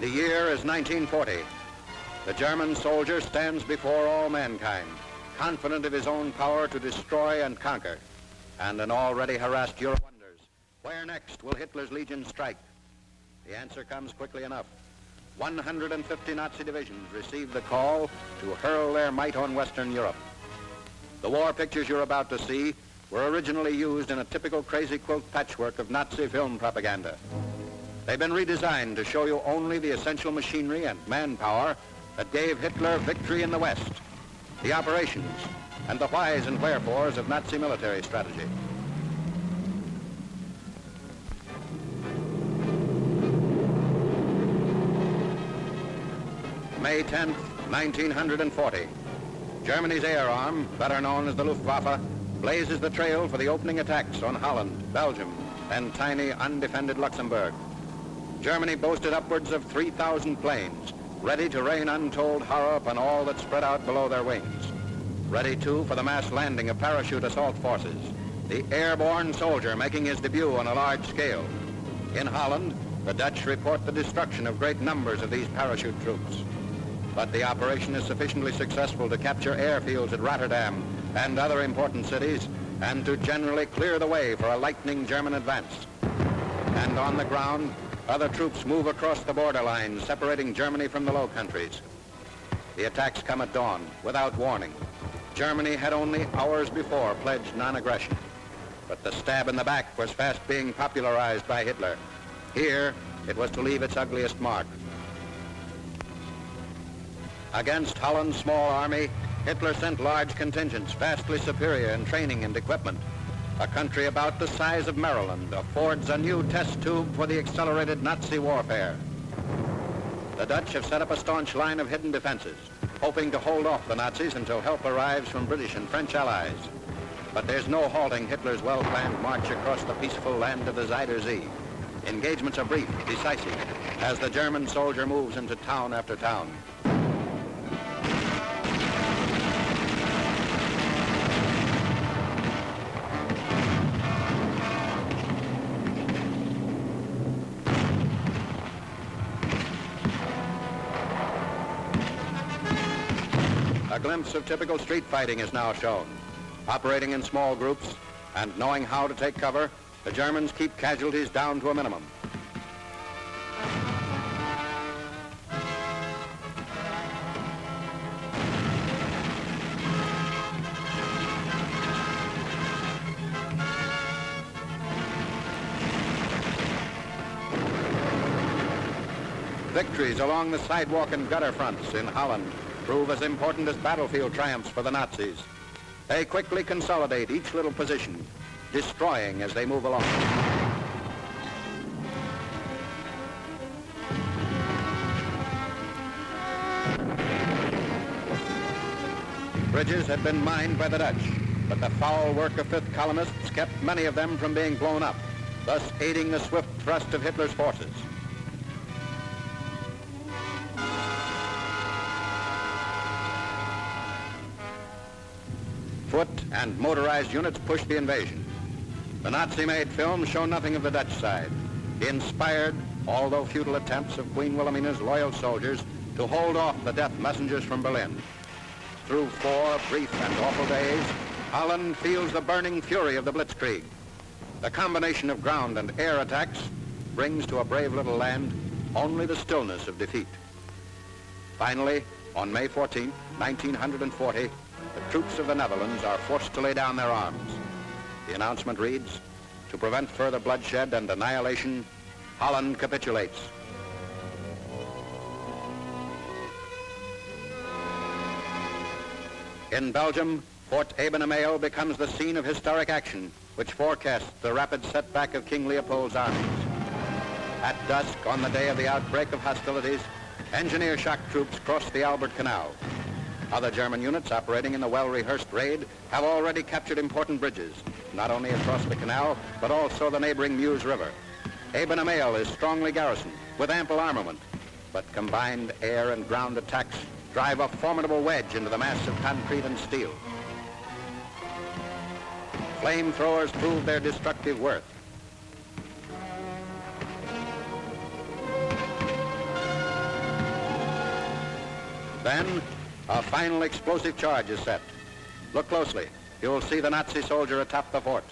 The year is 1940. The German soldier stands before all mankind, confident of his own power to destroy and conquer. And an already harassed Europe wonders, where next will Hitler's legion strike? The answer comes quickly enough. 150 Nazi divisions received the call to hurl their might on Western Europe. The war pictures you're about to see were originally used in a typical crazy quilt patchwork of Nazi film propaganda. They've been redesigned to show you only the essential machinery and manpower that gave Hitler victory in the West, the operations, and the whys and wherefores of Nazi military strategy. May 10th, 1940. Germany's air arm, better known as the Luftwaffe, blazes the trail for the opening attacks on Holland, Belgium, and tiny, undefended Luxembourg. Germany boasted upwards of 3,000 planes, ready to rain untold horror upon all that spread out below their wings. Ready, too, for the mass landing of parachute assault forces, the airborne soldier making his debut on a large scale. In Holland, the Dutch report the destruction of great numbers of these parachute troops. But the operation is sufficiently successful to capture airfields at Rotterdam and other important cities, and to generally clear the way for a lightning German advance. And on the ground, other troops move across the borderline, separating Germany from the Low Countries. The attacks come at dawn, without warning. Germany had only hours before pledged non-aggression. But the stab in the back was fast being popularized by Hitler. Here, it was to leave its ugliest mark. Against Holland's small army, Hitler sent large contingents, vastly superior in training and equipment. A country about the size of Maryland affords a new test tube for the accelerated Nazi warfare. The Dutch have set up a staunch line of hidden defenses, hoping to hold off the Nazis until help arrives from British and French allies. But there's no halting Hitler's well-planned march across the peaceful land of the Zuider Zee. Engagements are brief, decisive, as the German soldier moves into town after town. A glimpse of typical street fighting is now shown. Operating in small groups and knowing how to take cover, the Germans keep casualties down to a minimum. Victories along the sidewalk and gutter fronts in Holland prove as important as battlefield triumphs for the Nazis. They quickly consolidate each little position, destroying as they move along. Bridges had been mined by the Dutch, but the foul work of fifth columnists kept many of them from being blown up, thus aiding the swift thrust of Hitler's forces. Foot and motorized units pushed the invasion. The Nazi-made films show nothing of the Dutch side. The inspired, although futile attempts of Queen Wilhelmina's loyal soldiers to hold off the death messengers from Berlin. Through 4 brief and awful days, Holland feels the burning fury of the blitzkrieg. The combination of ground and air attacks brings to a brave little land only the stillness of defeat. Finally, on May 14, 1940, the troops of the Netherlands are forced to lay down their arms. The announcement reads, to prevent further bloodshed and annihilation, Holland capitulates. In Belgium, Fort Evacuation becomes the scene of historic action, which forecasts the rapid setback of King Leopold's armies. At dusk, on the day of the outbreak of hostilities, engineer shock troops cross the Albert Canal. Other German units operating in the well-rehearsed raid have already captured important bridges, not only across the canal, but also the neighboring Meuse River. Ebenemehl is strongly garrisoned, with ample armament, but combined air and ground attacks drive a formidable wedge into the mass of concrete and steel. Flamethrowers prove their destructive worth. Then, a final explosive charge is set. Look closely. You'll see the Nazi soldier atop the fort.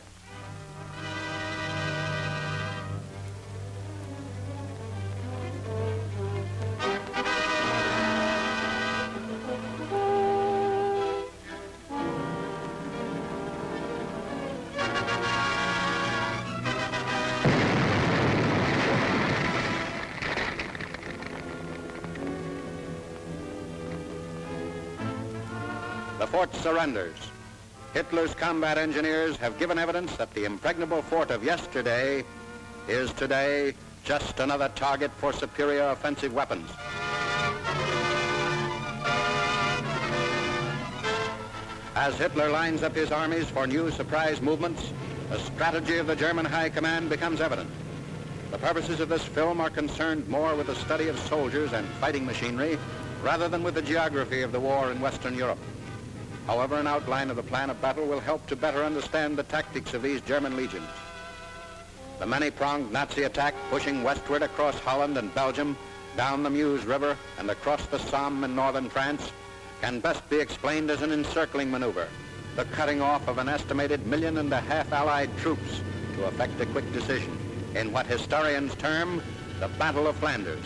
The fort surrenders. Hitler's combat engineers have given evidence that the impregnable fort of yesterday is today just another target for superior offensive weapons. As Hitler lines up his armies for new surprise movements, the strategy of the German High Command becomes evident. The purposes of this film are concerned more with the study of soldiers and fighting machinery rather than with the geography of the war in Western Europe. However, an outline of the plan of battle will help to better understand the tactics of these German legions. The many-pronged Nazi attack pushing westward across Holland and Belgium, down the Meuse River and across the Somme in northern France can best be explained as an encircling maneuver, the cutting off of an estimated 1.5 million Allied troops to effect a quick decision in what historians term the Battle of Flanders.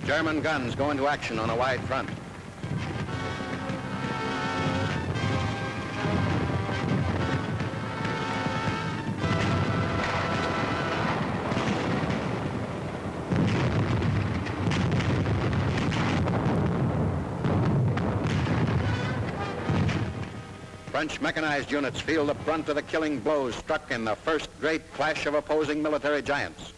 German guns go into action on a wide front. French mechanized units feel the brunt of the killing blows struck in the first great clash of opposing military giants.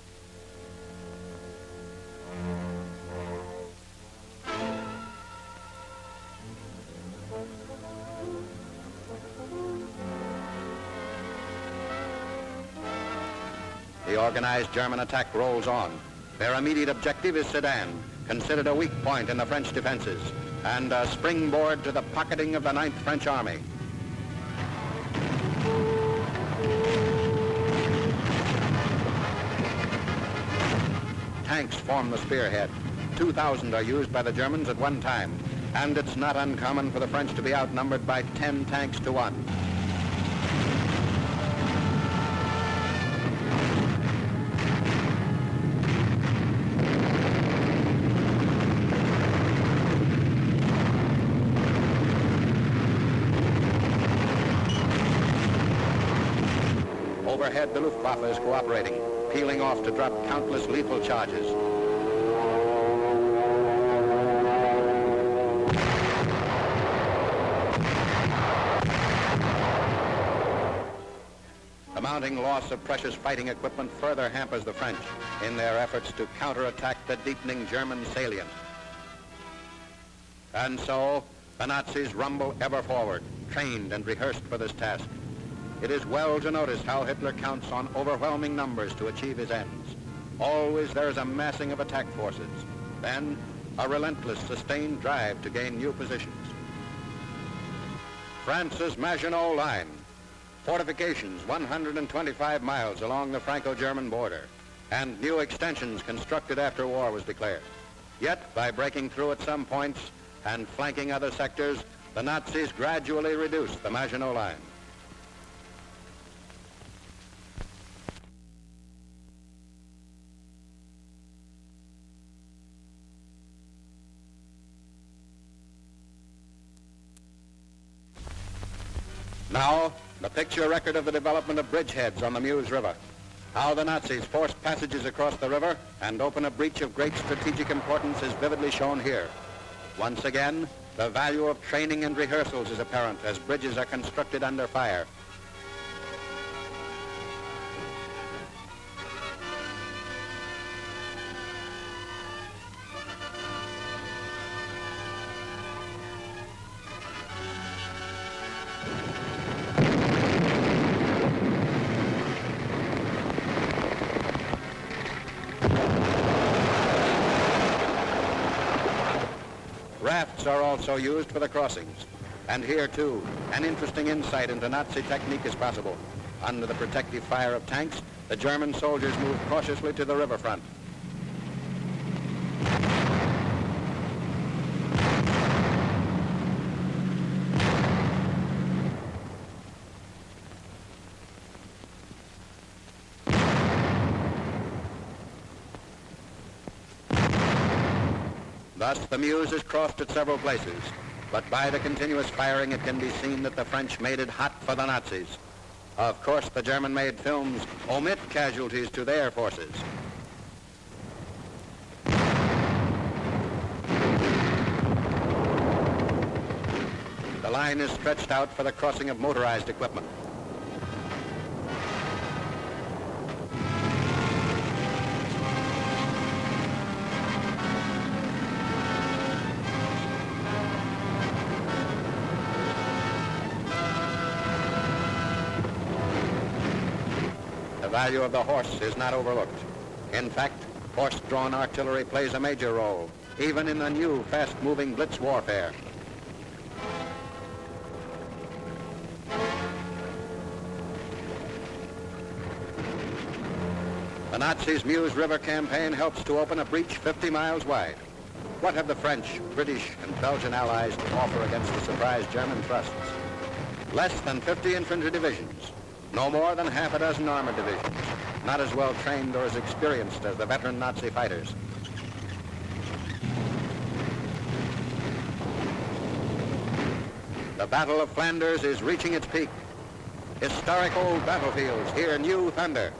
The organized German attack rolls on. Their immediate objective is Sedan, considered a weak point in the French defenses, and a springboard to the pocketing of the 9th French Army. Tanks form the spearhead. 2,000 are used by the Germans at one time, and it's not uncommon for the French to be outnumbered by 10 tanks to 1. Overhead, the Luftwaffe is cooperating, peeling off to drop countless lethal charges. The mounting loss of precious fighting equipment further hampers the French in their efforts to counterattack the deepening German salient. And so, the Nazis rumble ever forward, trained and rehearsed for this task. It is well to notice how Hitler counts on overwhelming numbers to achieve his ends. Always there is a massing of attack forces, then a relentless, sustained drive to gain new positions. France's Maginot Line, fortifications 125 miles along the Franco-German border, and new extensions constructed after war was declared. Yet, by breaking through at some points and flanking other sectors, the Nazis gradually reduced the Maginot Line. Now, the picture record of the development of bridgeheads on the Meuse River. How the Nazis forced passages across the river and open a breach of great strategic importance is vividly shown here. Once again, the value of training and rehearsals is apparent as bridges are constructed under fire. Rafts are also used for the crossings, And here, too, an interesting insight into Nazi technique is possible. Under the protective fire of tanks, the German soldiers move cautiously to the riverfront. Thus, the Meuse is crossed at several places, but by the continuous firing it can be seen that the French made it hot for the Nazis. Of course, the German-made films omit casualties to their forces. The line is stretched out for the crossing of motorized equipment. The value of the horse is not overlooked. In fact, horse-drawn artillery plays a major role, even in the new fast-moving blitz warfare. The Nazis' Meuse River campaign helps to open a breach 50 miles wide. What have the French, British, and Belgian allies to offer against the surprise German thrusts? Less than 50 infantry divisions. No more than half a dozen armored divisions, not as well trained or as experienced as the veteran Nazi fighters. The Battle of Flanders is reaching its peak. Historic old battlefields hear new thunder.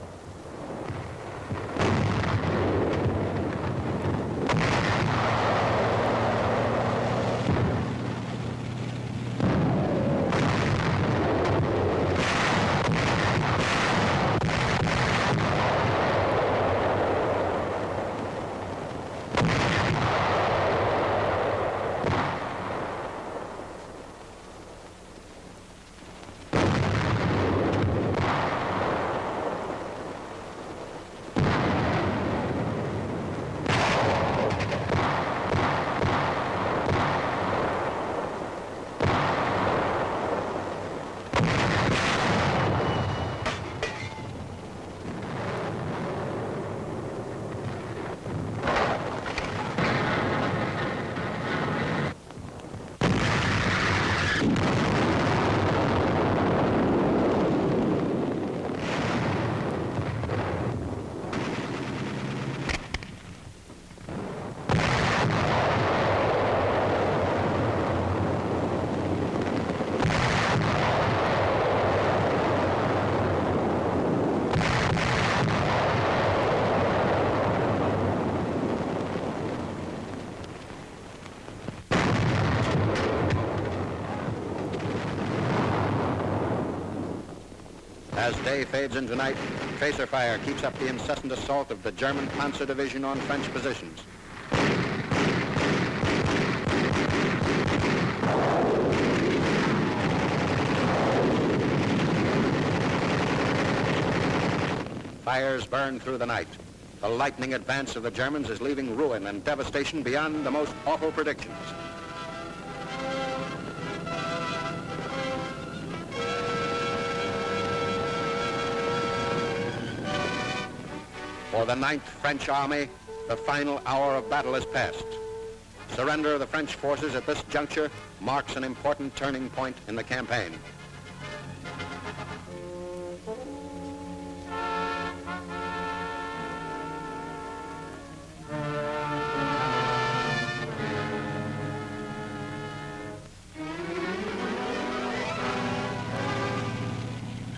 As day fades into night, tracer fire keeps up the incessant assault of the German Panzer Division on French positions. Fires burn through the night. The lightning advance of the Germans is leaving ruin and devastation beyond the most awful predictions. For the 9th French Army, the final hour of battle is past. Surrender of the French forces at this juncture marks an important turning point in the campaign.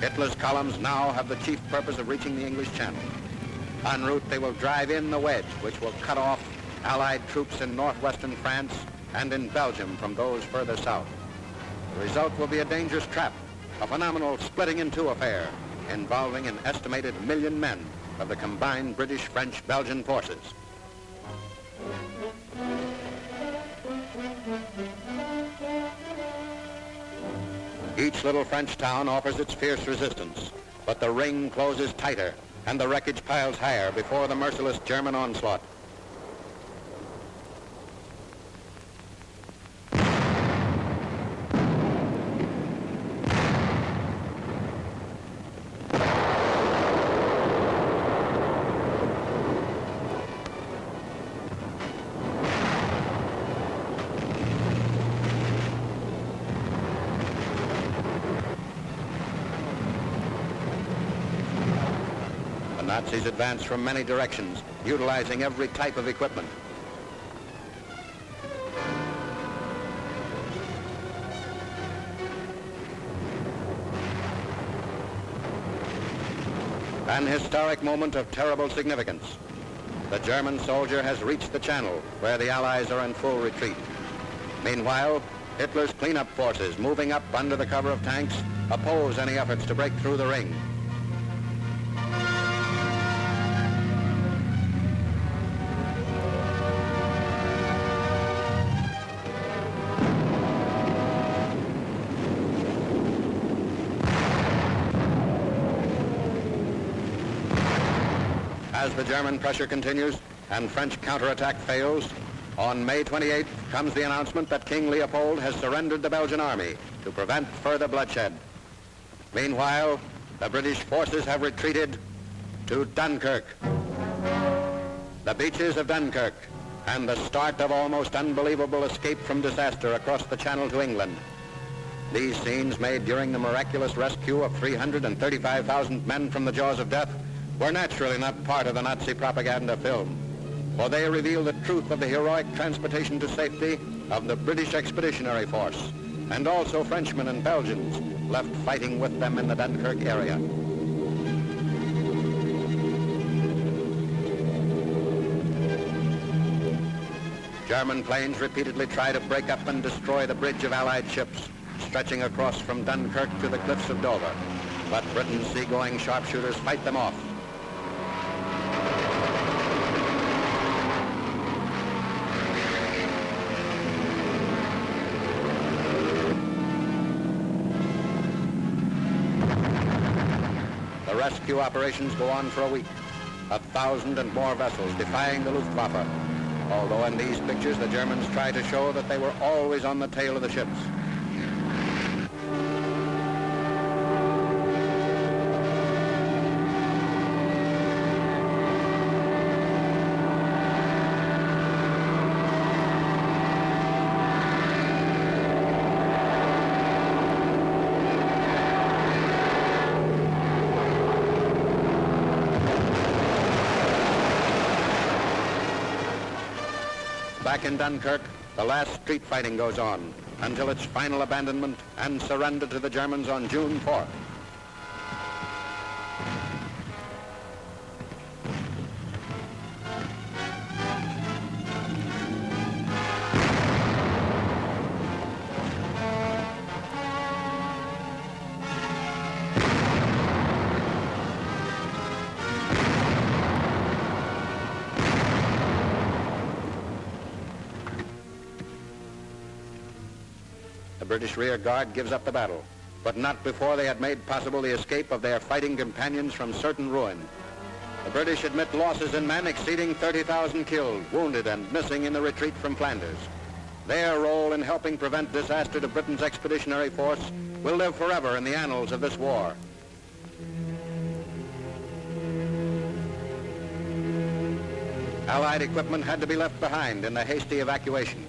Hitler's columns now have the chief purpose of reaching the English Channel. En route, they will drive in the wedge, which will cut off Allied troops in northwestern France and in Belgium from those further south. The result will be a dangerous trap, a phenomenal splitting in two affair, involving an estimated 1 million men of the combined British-French-Belgian forces. Each little French town offers its fierce resistance, but the ring closes tighter and the wreckage piles higher before the merciless German onslaught. Nazis advanced from many directions, utilizing every type of equipment. An historic moment of terrible significance. The German soldier has reached the channel where the Allies are in full retreat. Meanwhile, Hitler's cleanup forces, moving up under the cover of tanks, oppose any efforts to break through the ring. As the German pressure continues and French counterattack fails, on May 28th comes the announcement that King Leopold has surrendered the Belgian army to prevent further bloodshed. Meanwhile, the British forces have retreated to Dunkirk. The beaches of Dunkirk and the start of almost unbelievable escape from disaster across the Channel to England. These scenes, made during the miraculous rescue of 335,000 men from the jaws of death, were naturally not part of the Nazi propaganda film, for they reveal the truth of the heroic transportation to safety of the British Expeditionary Force, and also Frenchmen and Belgians left fighting with them in the Dunkirk area. German planes repeatedly try to break up and destroy the bridge of Allied ships, stretching across from Dunkirk to the cliffs of Dover, but Britain's seagoing sharpshooters fight them off. The rescue operations go on for a week. 1,000 and more vessels defying the Luftwaffe, although in these pictures the Germans try to show that they were always on the tail of the ships. Back in Dunkirk, the last street fighting goes on until its final abandonment and surrender to the Germans on June 4th. The British rear guard gives up the battle, but not before they had made possible the escape of their fighting companions from certain ruin. The British admit losses in men exceeding 30,000 killed, wounded, and missing in the retreat from Flanders. Their role in helping prevent disaster to Britain's Expeditionary Force will live forever in the annals of this war. Allied equipment had to be left behind in the hasty evacuation.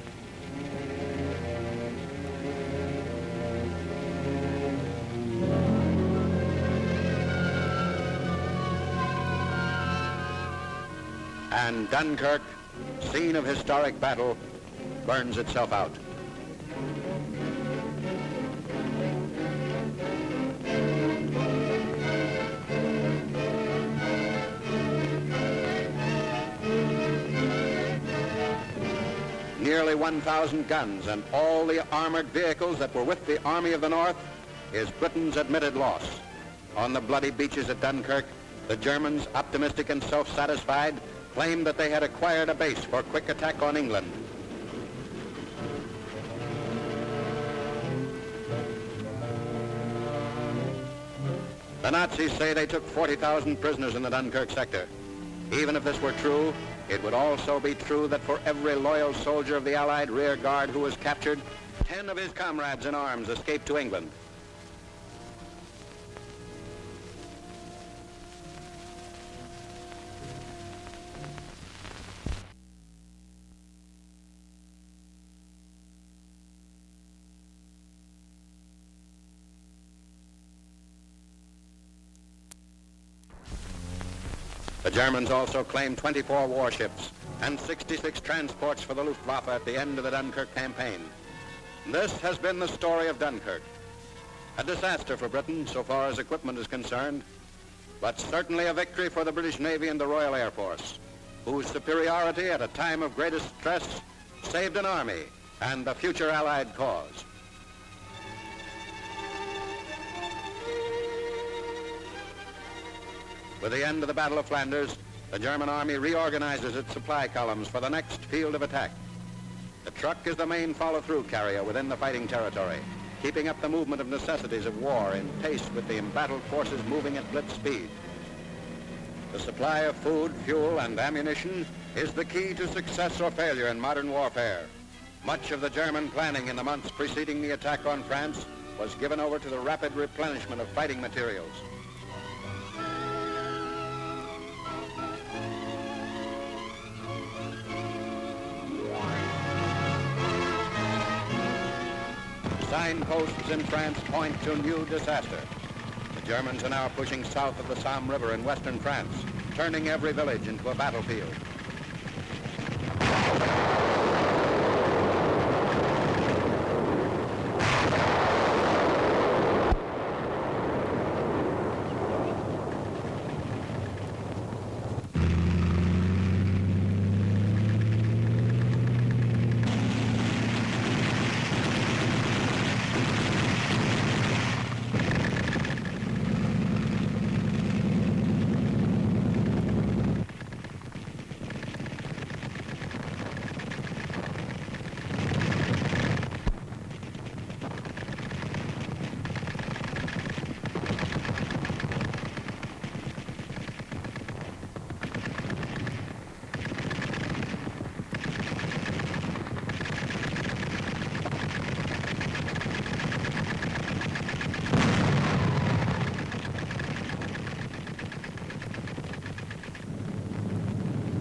And Dunkirk, scene of historic battle, burns itself out. Nearly 1,000 guns and all the armored vehicles that were with the Army of the North is Britain's admitted loss. On the bloody beaches at Dunkirk, the Germans, optimistic and self-satisfied, claimed that they had acquired a base for quick attack on England. The Nazis say they took 40,000 prisoners in the Dunkirk sector. Even if this were true, it would also be true that for every loyal soldier of the Allied rear guard who was captured, 10 of his comrades in arms escaped to England. The Germans also claimed 24 warships and 66 transports for the Luftwaffe at the end of the Dunkirk campaign. This has been the story of Dunkirk. A disaster for Britain so far as equipment is concerned, but certainly a victory for the British Navy and the Royal Air Force, whose superiority at a time of greatest stress saved an army and the future Allied cause. With the end of the Battle of Flanders, the German army reorganizes its supply columns for the next field of attack. The truck is the main follow-through carrier within the fighting territory, keeping up the movement of necessities of war in pace with the embattled forces moving at blitz speed. The supply of food, fuel, and ammunition is the key to success or failure in modern warfare. Much of the German planning in the months preceding the attack on France was given over to the rapid replenishment of fighting materials. Signposts in France point to new disaster. The Germans are now pushing south of the Somme River in western France, turning every village into a battlefield.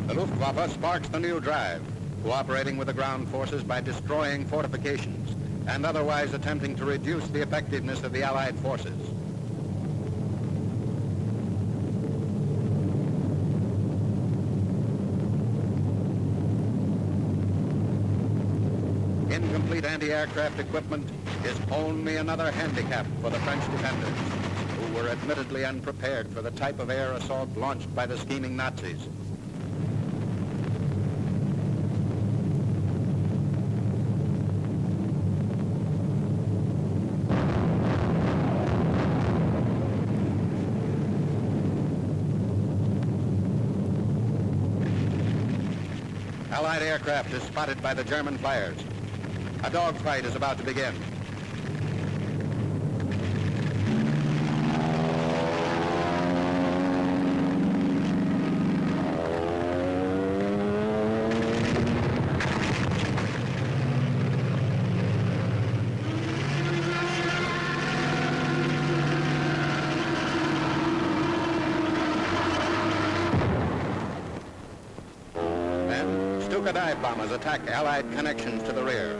The Luftwaffe sparks the new drive, cooperating with the ground forces by destroying fortifications and otherwise attempting to reduce the effectiveness of the Allied forces. Incomplete anti-aircraft equipment is only another handicap for the French defenders, who were admittedly unprepared for the type of air assault launched by the scheming Nazis. Allied aircraft is spotted by the German flyers. A dogfight is about to begin. Dive bombers attack Allied connections to the rear.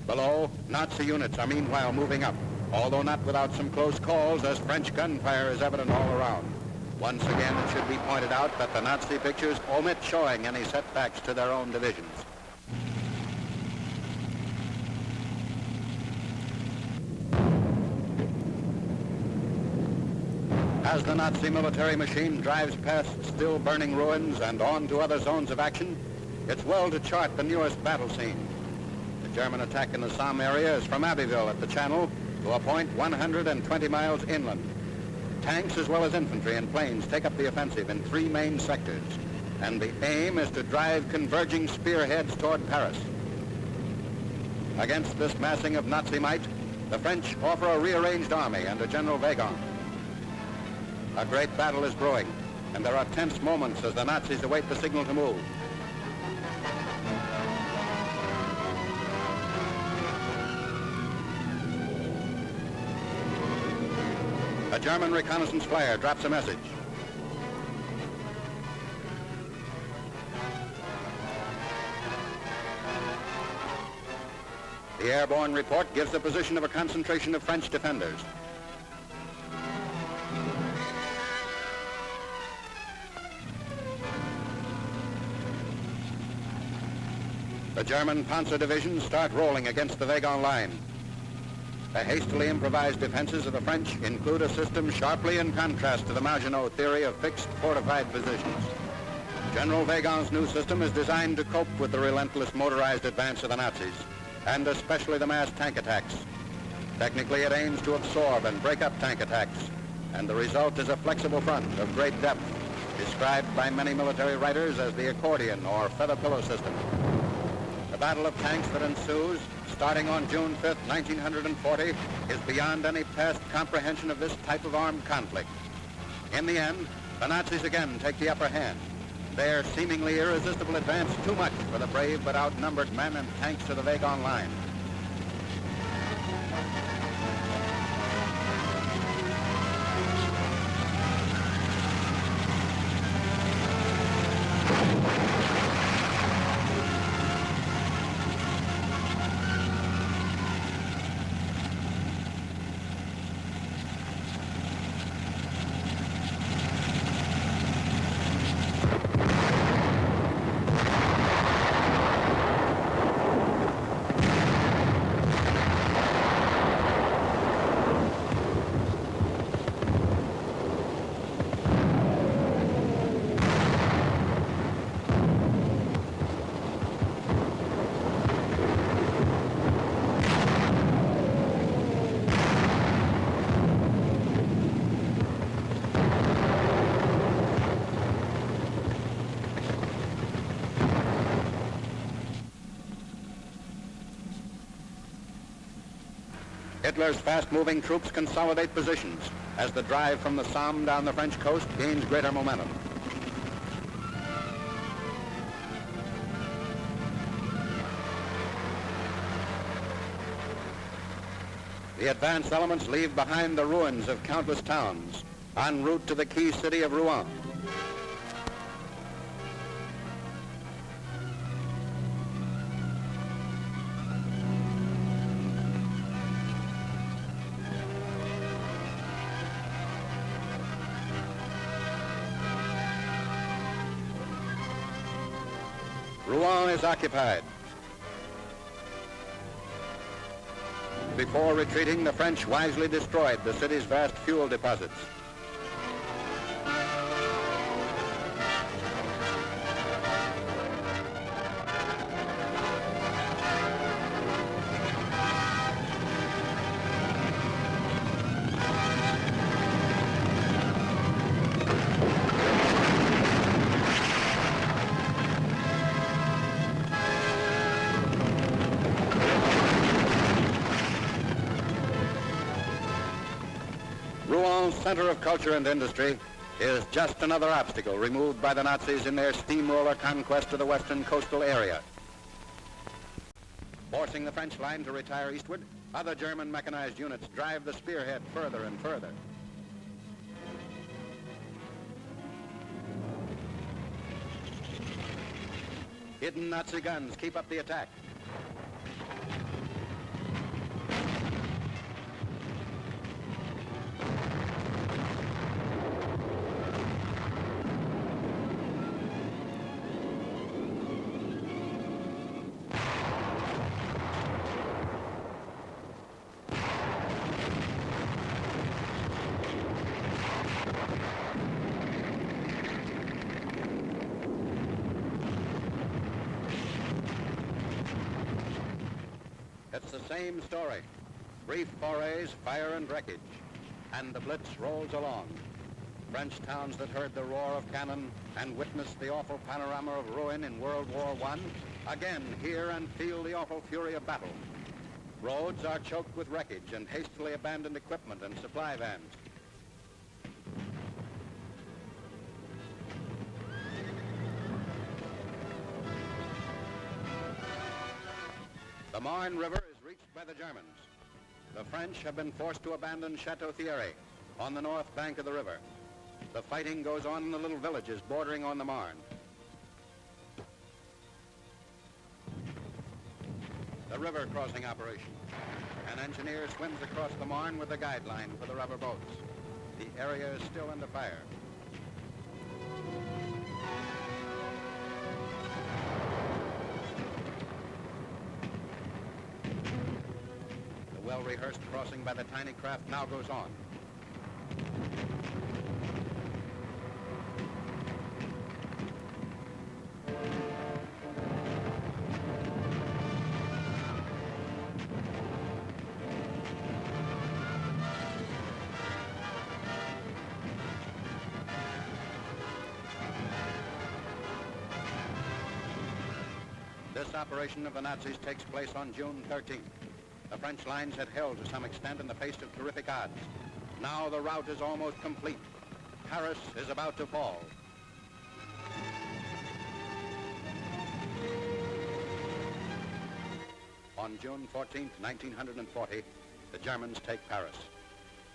Below, Nazi units are meanwhile moving up, although not without some close calls, as French gunfire is evident all around. Once again, it should be pointed out that the Nazi pictures omit showing any setbacks to their own divisions. As the Nazi military machine drives past still burning ruins and on to other zones of action, it's well to chart the newest battle scene. The German attack in the Somme area is from Abbeville at the Channel to a point 120 miles inland. Tanks as well as infantry and planes take up the offensive in three main sectors, and the aim is to drive converging spearheads toward Paris. Against this massing of Nazi might, the French offer a rearranged army under General Weygand. A great battle is brewing. and there are tense moments as the Nazis await the signal to move. A German reconnaissance flyer drops a message. The airborne report gives the position of a concentration of French defenders. The German panzer divisions start rolling against the Wagon line. The hastily improvised defenses of the French include a system sharply in contrast to the Maginot theory of fixed fortified positions. General Wagon's new system is designed to cope with the relentless motorized advance of the Nazis, and especially the mass tank attacks. Technically, it aims to absorb and break up tank attacks, and the result is a flexible front of great depth, described by many military writers as the accordion or feather pillow system. The battle of tanks that ensues, starting on June 5th, 1940, is beyond any past comprehension of this type of armed conflict. In the end, the Nazis again take the upper hand. Their seemingly irresistible advance too much for the brave but outnumbered men and tanks of the Wagon line. Hitler's fast-moving troops consolidate positions as the drive from the Somme down the French coast gains greater momentum. The advance elements leave behind the ruins of countless towns en route to the key city of Rouen. Rouen is occupied. Before retreating, the French wisely destroyed the city's vast fuel deposits. Rouen, center of culture and industry, is just another obstacle removed by the Nazis in their steamroller conquest of the western coastal area. Forcing the French line to retire eastward, other German mechanized units drive the spearhead further and further. Hidden Nazi guns keep up the attack. It's the same story. Brief forays, fire and wreckage, and the Blitz rolls along. French towns that heard the roar of cannon and witnessed the awful panorama of ruin in World War I, again hear and feel the awful fury of battle. Roads are choked with wreckage and hastily abandoned equipment and supply vans. The Marne River is reached by the Germans. The French have been forced to abandon Chateau Thierry on the north bank of the river. The fighting goes on in the little villages bordering on the Marne. The river crossing operation. An engineer swims across the Marne with a guideline for the rubber boats. The area is still under fire. The well-rehearsed crossing by the tiny craft now goes on. This operation of the Nazis takes place on June 13th. The French lines had held to some extent in the face of terrific odds. Now the rout is almost complete. Paris is about to fall. On June 14th, 1940, the Germans take Paris.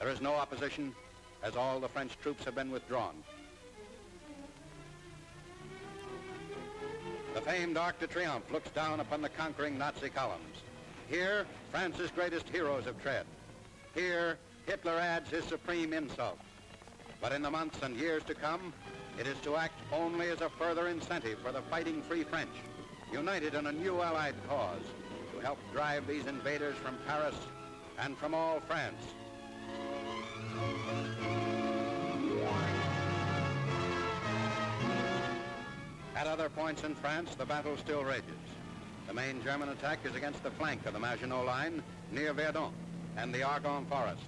There is no opposition, as all the French troops have been withdrawn. The famed Arc de Triomphe looks down upon the conquering Nazi columns. Here, France's greatest heroes have tread. Here, Hitler adds his supreme insult. But in the months and years to come, it is to act only as a further incentive for the fighting Free French, united in a new Allied cause, to help drive these invaders from Paris and from all France. At other points in France, the battle still rages. The main German attack is against the flank of the Maginot Line near Verdun and the Argonne Forest.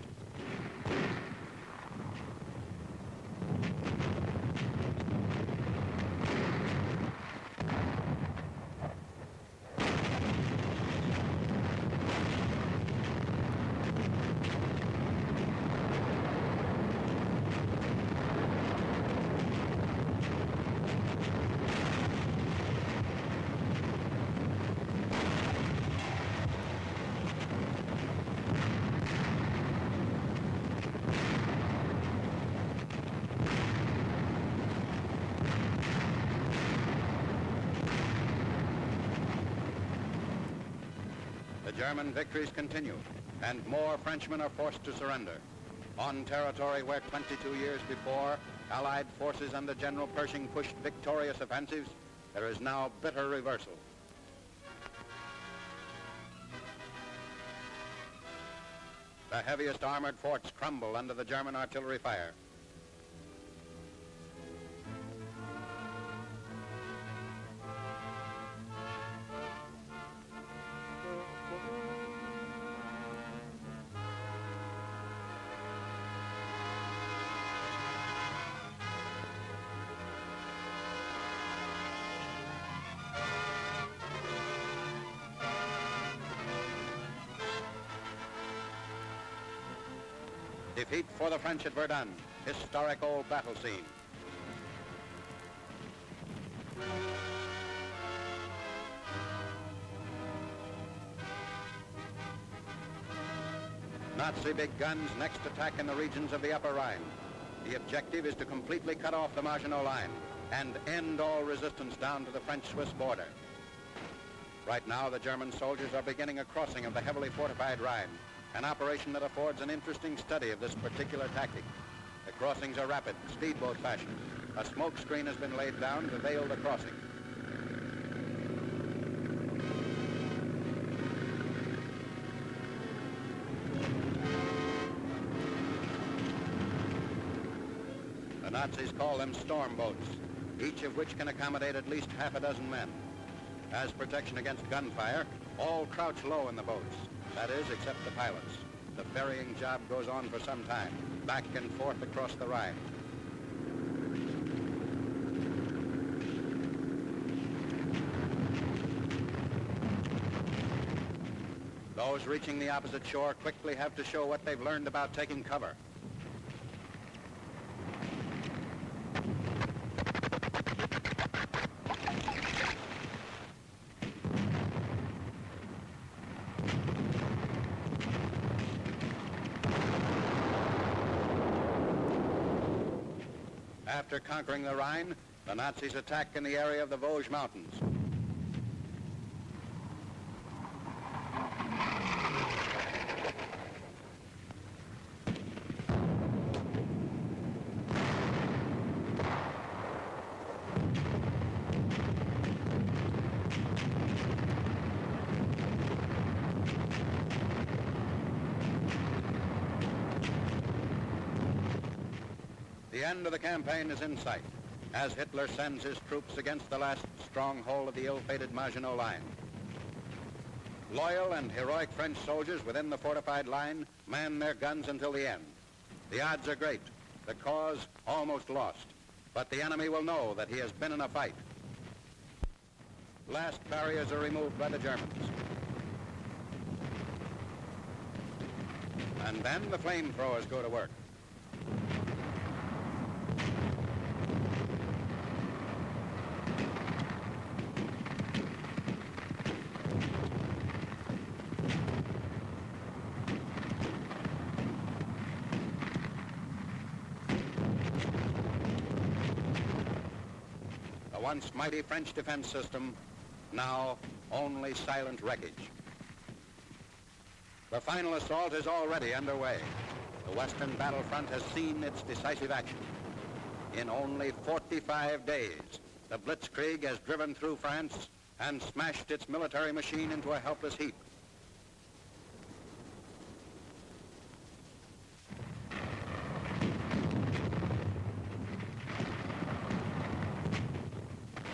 German victories continue, and more Frenchmen are forced to surrender. On territory where 22 years before, Allied forces under General Pershing pushed victorious offensives, there is now bitter reversal. The heaviest armored forts crumble under the German artillery fire. Defeat for the French at Verdun, historic old battle scene. Nazi big guns next attack in the regions of the Upper Rhine. The objective is to completely cut off the Maginot Line and end all resistance down to the French-Swiss border. Right now, the German soldiers are beginning a crossing of the heavily fortified Rhine, an operation that affords an interesting study of this particular tactic. The crossings are rapid, speedboat fashion. A smoke screen has been laid down to veil the crossing. The Nazis call them storm boats, each of which can accommodate at least half a dozen men. As protection against gunfire, all crouch low in the boats. That is, except the pilots. The ferrying job goes on for some time, back and forth across the Rhine. Those reaching the opposite shore quickly have to show what they've learned about taking cover. After conquering the Rhine, the Nazis attack in the area of the Vosges Mountains. The end of the campaign is in sight as Hitler sends his troops against the last stronghold of the ill-fated Maginot Line. Loyal and heroic French soldiers within the fortified line man their guns until the end. The odds are great, the cause almost lost, but the enemy will know that he has been in a fight. Last barriers are removed by the Germans. And then the flamethrowers go to work. The once mighty French defense system, now only silent wreckage. The final assault is already underway. The Western battlefront has seen its decisive action. In only 45 days, the blitzkrieg has driven through France and smashed its military machine into a helpless heap.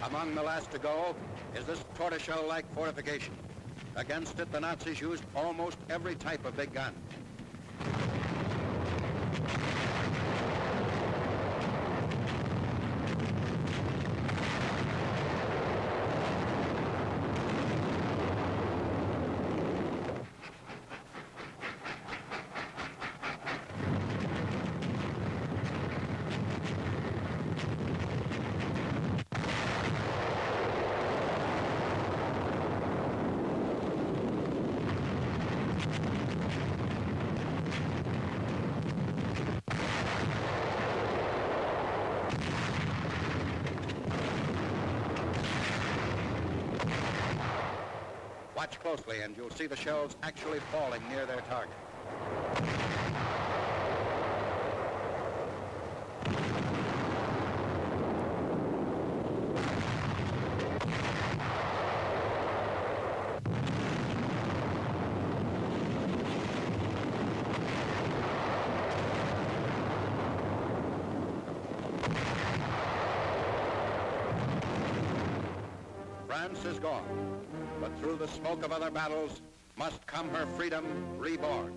Among the last to go is this tortoiseshell-like fortification. Against it, the Nazis used almost every type of big gun. Watch closely and you'll see the shells actually falling near their target. France is gone, but through the smoke of other battles must come her freedom reborn.